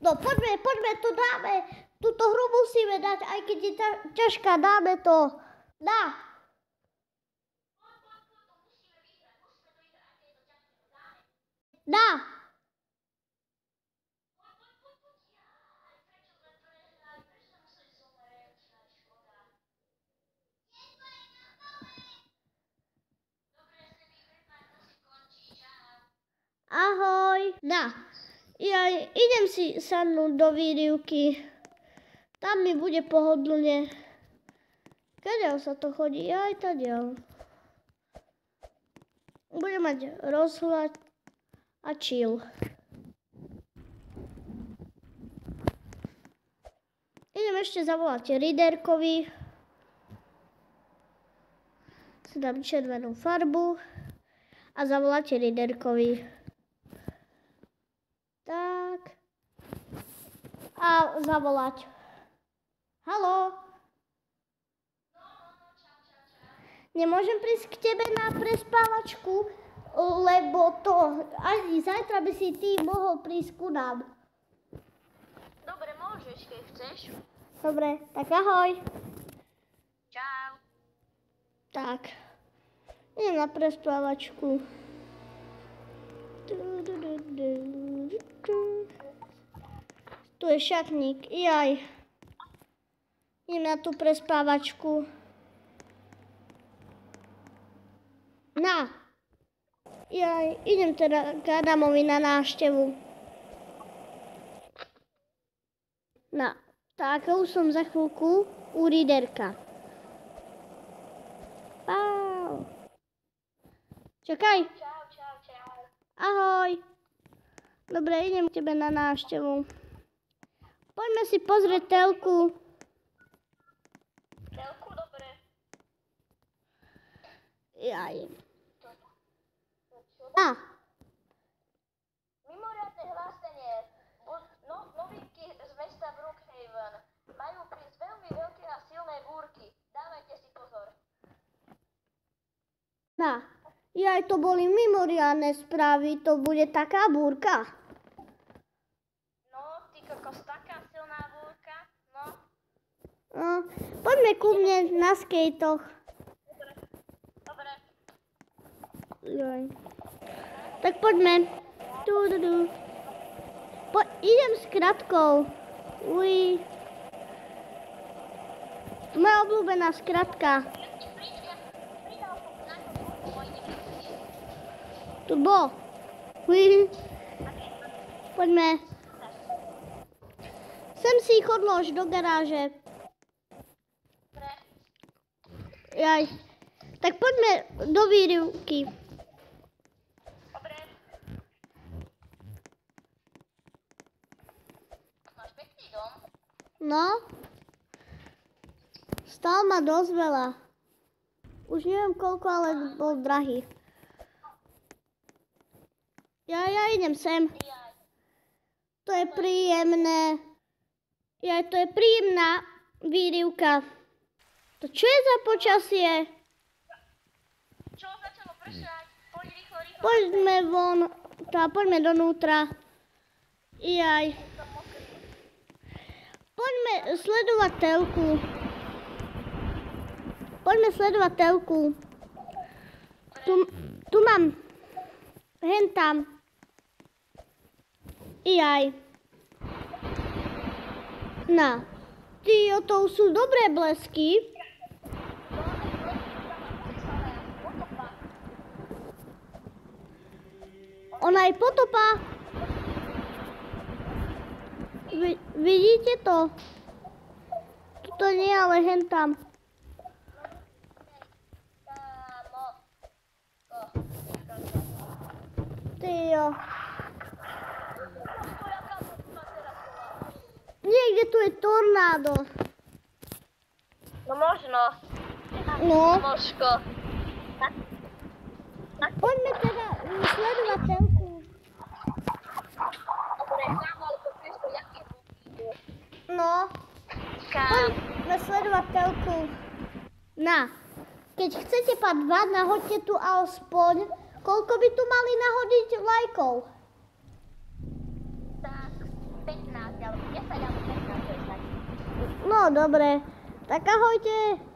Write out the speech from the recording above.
No poďme, to dáme. Túto hru musíme dať, aj keď je ťažká, dáme to. Dá. Dá. Ahoj. Dá. Ja idem si sadnúť do výrivky. Tam mi bude pohodlne. Kadeľ sa to chodí? Aj tadeľ. Budem mať rozhľad a chill. Idem ešte zavolať Riderkovi. Si dám červenú farbu a zavolať Riderkovi. Tak. A zavolať. Haló? Nemôžem prísť k tebe na prespávačku, lebo to ani zajtra by si ty mohol prísť ku nám. Dobre, môžeš, keď chceš. Dobre, tak ahoj. Čau. Tak. Idem na prespávačku. Tu je šatník. Jaj. Idem na tú prespávačku. Na. Jaj, idem teda k Adamovi na návštevu. Na. Tak, už som za chvíľku u Riderka. Pau. Čakaj. Čau. Ahoj. Dobre, idem k tebe na návštevu. Poďme si pozrieť telku. Telku, dobre. Jaj. Mimoriadne hlásenie. Novinky z mesta Brookhaven. Majú prísť veľmi veľké a silné búrky. Dávajte si pozor. Jaj, to boli mimoriadne správy. To bude taká búrka. No, ty kokos, taká silná búrka. No. Poďme ku mne na skejtoch. Dobre. Jaj. Tak poďme. Idem s kratkou. Uj. Moja obľúbená skratka. Tu bol. Uj. Poďme. Sem si ich odlož do garáže. Jaj. Tak poďme do výrivky. Dobre. Máš pekný dom. No. Stál ma dosť veľa. Už neviem koľko, ale bol drahý. Ja idem sem. To je príjemné. To je príjemná výrivka. To čo je za počasie? Čo, začalo pršať? Poď rýchlo. Poďme von. Poďme donútra. Jaj. Poďme sledovať telku. Tu mám. Hen tam. Jaj. Na. Tyjo, to sú dobré blesky. Ona je potopa. Vidíte to? Tuto nie, ale hen tam. Tyjo. Niekde tu je tornádo. No možno. No. Možko. Poďme teda sledovať telku. Dobre, kam, ale to priešlo, jaký búky. No. Poďme sledovať telku. Keď chcete padvať, nahoďte tu alespoň. Koľko by tu mali nahodiť lajkov? Tak, 15 alebo 10 alebo 15, to je tak. No dobre, tak ahojte.